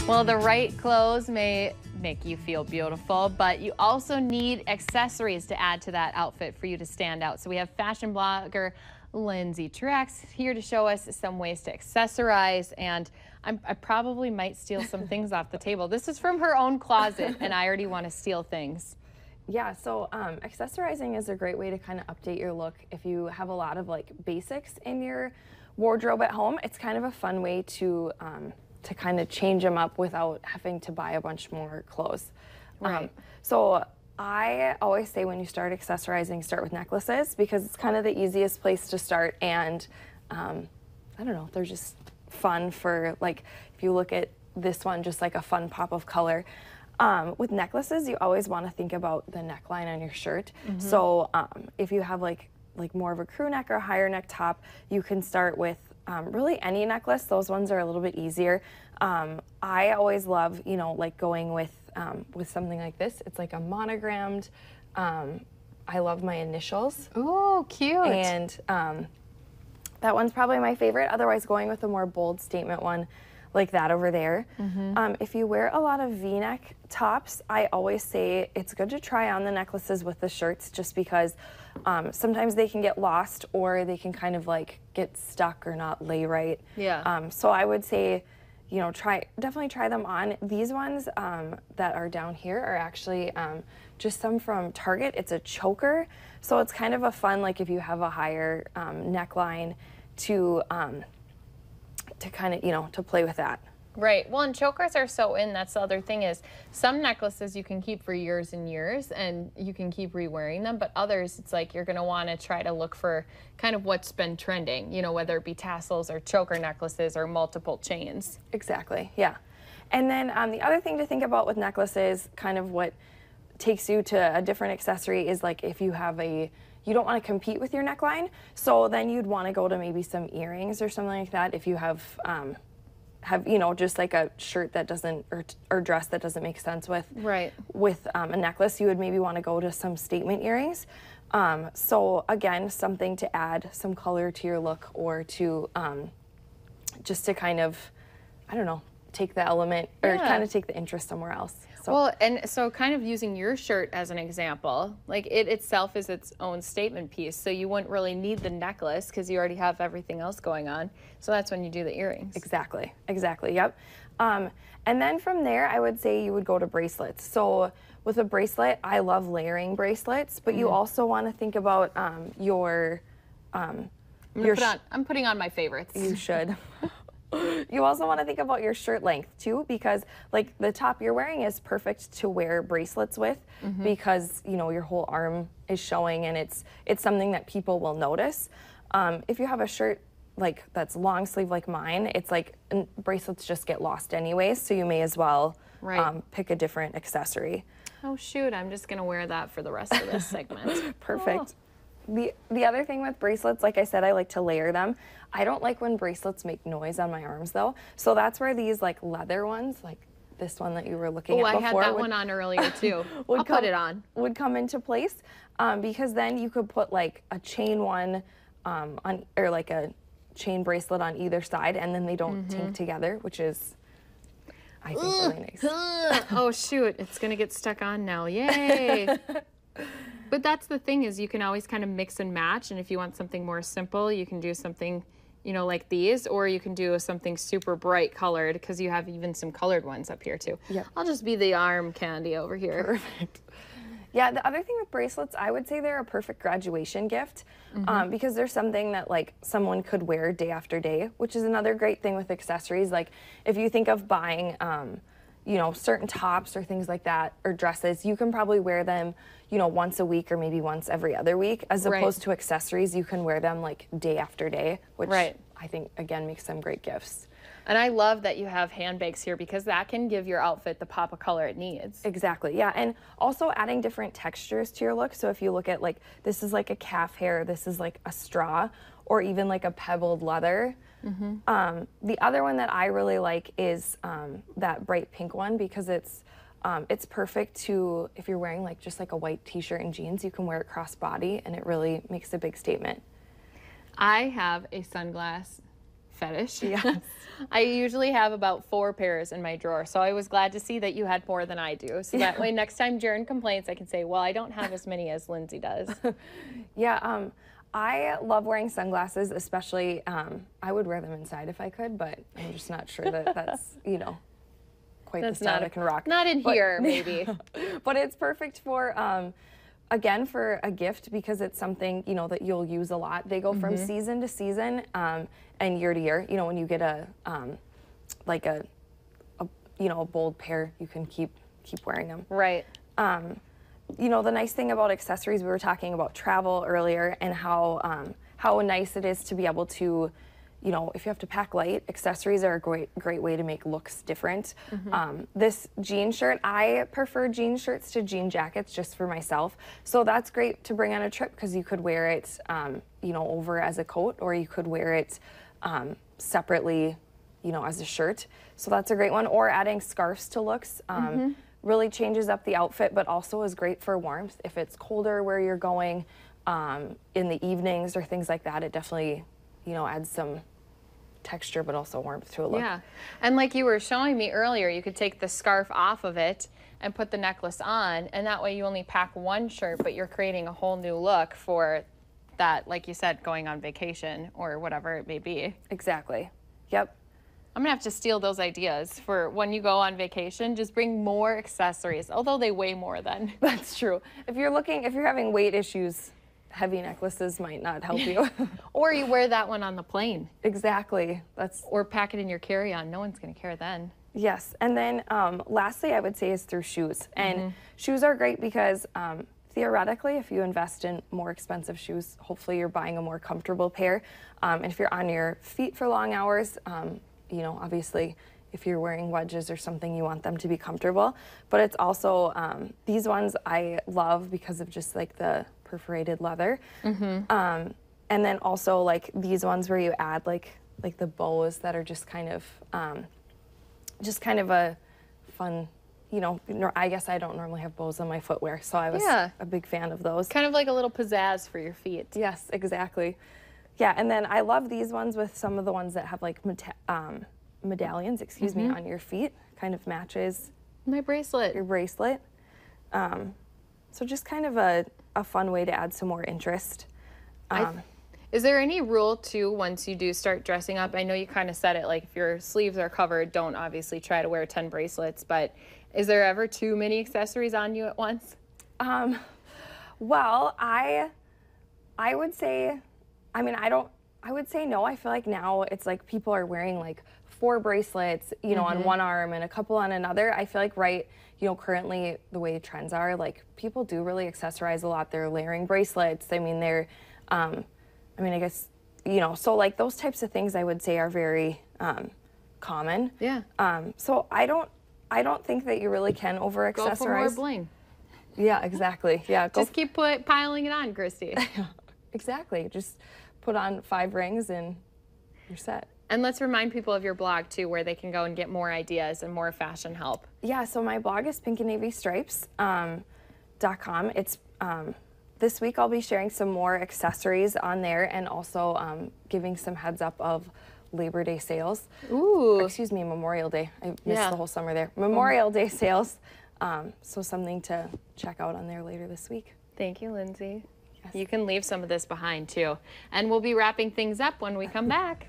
Well, the right clothes may make you feel beautiful, but you also need accessories to add to that outfit for you to stand out. So we have fashion blogger Lindsay Truax here to show us some ways to accessorize, and I probably might steal some things off the table. This is from her own closet, and I already want to steal things. Yeah, so accessorizing is a great way to kind of update your look. If you have a lot of like basics in your wardrobe at home, it's kind of a fun way to kind of change them up without having to buy a bunch more clothes. Right. So I always say when you start accessorizing, start with necklaces because it's kind of the easiest place to start, and I don't know, they're just fun for, like, if you look at this one, just like a fun pop of color. With necklaces, you always want to think about the neckline on your shirt. Mm-hmm. So if you have like more of a crew neck or a higher neck top, you can start with really any necklace. Those ones are a little bit easier. I always love, like going with something like this. It's like a monogrammed. I love my initials. Ooh, cute. And that one's probably my favorite. Otherwise, going with a more bold statement one like that over there. Mm-hmm. If you wear a lot of V-neck tops, I always say it's good to try on the necklaces with the shirts, just because sometimes they can get lost or they can kind of like get stuck or not lay right. Yeah. So I would say, definitely try them on. These ones that are down here are actually just some from Target. It's a choker, so it's kind of a fun, like if you have a higher neckline, to kind of, to play with that. Right. Well, and chokers are so in. That's the other thing, is some necklaces you can keep for years and years and you can keep re-wearing them, but others it's like you're going to want to try to look for kind of what's been trending, whether it be tassels or choker necklaces or multiple chains. Exactly. Yeah. And then the other thing to think about with necklaces, kind of what takes you to a different accessory, is like if you have you don't want to compete with your neckline, so then you'd want to go to maybe some earrings or something like that. If you have just like a shirt that doesn't, or dress that doesn't make sense with a necklace, you would maybe want to go to some statement earrings. So again, something to add some color to your look, or to just to kind of, I don't know, take the element, or kind of take the interest somewhere else. So. Well, and so kind of using your shirt as an example, like it itself is its own statement piece, so you wouldn't really need the necklace because you already have everything else going on. So that's when you do the earrings. Exactly, yep. And then from there, I would say you would go to bracelets. So with a bracelet, I love layering bracelets, but you also want to think about I'm putting on my favorites. You should. You also want to think about your shirt length too, because like the top you're wearing is perfect to wear bracelets with, because your whole arm is showing, and it's something that people will notice. If you have a shirt like that's long sleeve like mine, it's like bracelets just get lost anyways, so you may as well pick a different accessory. Oh shoot, I'm just gonna wear that for the rest of this segment. Perfect. Oh. The other thing with bracelets, like I said, I like to layer them. I don't like when bracelets make noise on my arms though. So that's where these like leather ones, like this one that you were looking at before. Oh, I had that one on earlier too. I'll put it on. Would come into place, because then you could put like a chain one on, or like a chain bracelet on either side, and then they don't tink together, which is, I think, really nice. Oh shoot, it's gonna get stuck on now. Yay. But that's the thing, is you can always kind of mix and match, and if you want something more simple, you can do something, like these, or you can do something super bright colored, because you have even some colored ones up here too. Yep. I'll just be the arm candy over here. Perfect. Yeah, the other thing with bracelets, I would say they're a perfect graduation gift, because they're something that like someone could wear day after day, which is another great thing with accessories. Like if you think of buying certain tops or things like that, or dresses, you can probably wear them, once a week or maybe once every other week, as opposed to accessories, you can wear them like day after day, which I think, again, makes them great gifts. And I love that you have handbags here, because that can give your outfit the pop of color it needs. Exactly, yeah. And also adding different textures to your look. So if you look at like, this is like a calf hair, this is like a straw, or even like a pebbled leather. The other one that I really like is that bright pink one, because it's perfect to, if you're wearing like just like a white t-shirt and jeans, you can wear it cross body, and it really makes a big statement. I have a sunglass fetish. Yes. I usually have about 4 pairs in my drawer, so I was glad to see that you had more than I do. So that way, next time Jaren complains, I can say, well, I don't have as many as Lindsay does. Yeah, I love wearing sunglasses, especially, I would wear them inside if I could, but I'm just not sure that that's, quite the style I can rock. Not in here, maybe. But it's perfect for, again, for a gift because it's something, that you'll use a lot. They go from season to season and year to year. When you get a bold pair, you can keep wearing them. Right. The nice thing about accessories, we were talking about travel earlier and how nice it is to be able to, if you have to pack light, accessories are a great way to make looks different. This jean shirt, I prefer jean shirts to jean jackets just for myself. So that's great to bring on a trip because you could wear it, over as a coat, or you could wear it separately, as a shirt. So that's a great one. Or adding scarves to looks. Really changes up the outfit, but also is great for warmth. If it's colder where you're going in the evenings or things like that, it definitely, adds some texture, but also warmth to a look. Yeah, and like you were showing me earlier, you could take the scarf off of it and put the necklace on, and that way you only pack one shirt, but you're creating a whole new look for that, like you said, going on vacation or whatever it may be. Exactly. Yep. I'm gonna have to steal those ideas for when you go on vacation. Just bring more accessories, although they weigh more then. That's true. If you're having weight issues, heavy necklaces might not help you. Or you wear that one on the plane. Exactly. Or pack it in your carry-on. No one's gonna care then. Yes. And then lastly, I would say is through shoes. And shoes are great because theoretically, if you invest in more expensive shoes, hopefully you're buying a more comfortable pair. And if you're on your feet for long hours, obviously if you're wearing wedges or something, you want them to be comfortable. But it's also, these ones I love because of just like the perforated leather. And then also like these ones where you add like the bows that are just kind of a fun, I guess I don't normally have bows on my footwear, so I was a big fan of those. Kind of like a little pizzazz for your feet. Yes, exactly. Yeah, and then I love these ones with some of the ones that have like medallions, on your feet. Kind of matches my bracelet. Your bracelet. So just kind of a fun way to add some more interest. Is there any rule too once you do start dressing up? I know you kind of said it, like if your sleeves are covered, don't obviously try to wear 10 bracelets, but is there ever too many accessories on you at once? Well, I would say, I would say no. I feel like now it's like people are wearing like 4 bracelets, on one arm and a couple on another. I feel like currently the way trends are, like people do really accessorize a lot. They're layering bracelets. They're, I guess, so like those types of things I would say are very common. Yeah. So I don't think that you really can over accessorize. Go for more bling. Yeah, exactly. Yeah. Just keep piling it on, Christy. Exactly. Just put on 5 rings and you're set. And let's remind people of your blog too, where they can go and get more ideas and more fashion help. Yeah, so my blog is pinkandnavystripes.com. It's this week I'll be sharing some more accessories on there and also giving some heads up of Labor Day sales. Ooh. Excuse me, Memorial Day. I missed the whole summer there. Memorial Day sales. So something to check out on there later this week. Thank you, Lindsay. Yes. You can leave some of this behind too. And we'll be wrapping things up when we come back.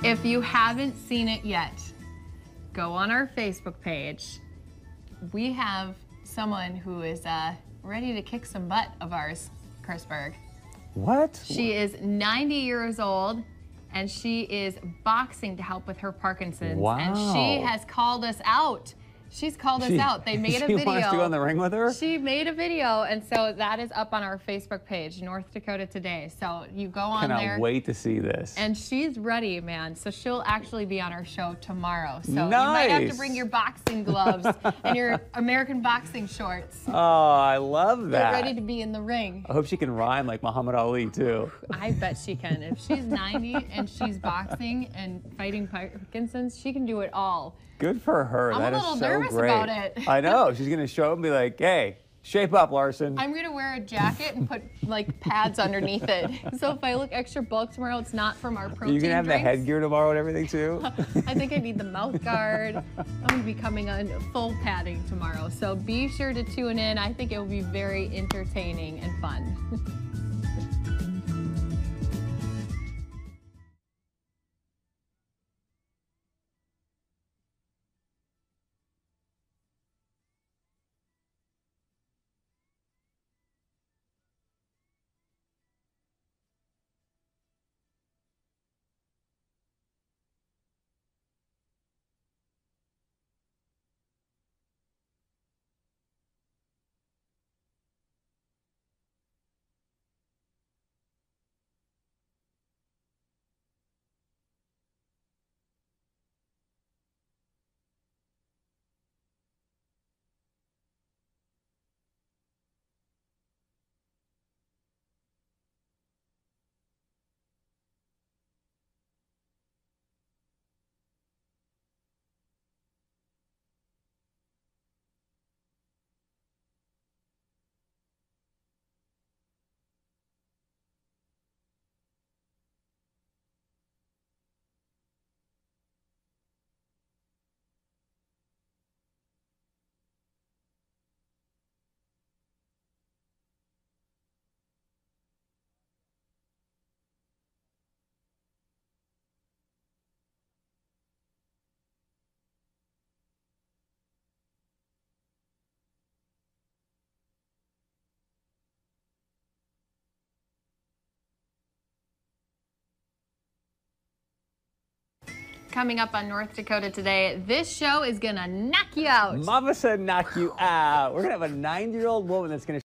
If you haven't seen it yet, go on our Facebook page. We have someone who is ready to kick some butt of ours, Chrisberg. What? She is 90 years old, and she is boxing to help with her Parkinson's. Wow. And she has called us out. She's called us out. They made a video. She wants to go in the ring with her? She made a video, and so that is up on our Facebook page, North Dakota Today. So you go on there. Cannot wait to see this. And she's ready, man. So she'll actually be on our show tomorrow. So Nice. you might have to bring your boxing gloves and your American boxing shorts. Oh, I love that. Get ready to be in the ring. I hope she can rhyme like Muhammad Ali, too. I bet she can. If she's 90 and she's boxing and fighting Parkinson's, she can do it all. Good for her. I'm That a is little so nervous great. about it. I know. She's going to show up and be like, hey, shape up, Larson. I'm going to wear a jacket and put like pads underneath it. So if I look extra bulk tomorrow, it's not from our protein Are you going to have drinks. the headgear tomorrow and everything, too? I think I need the mouth guard. I'm going to be coming on full padding tomorrow. So be sure to tune in. I think it will be very entertaining and fun. Coming up on North Dakota Today, this show is gonna knock you out. Mama said knock you out. We're going to have a 90-year-old woman that's going to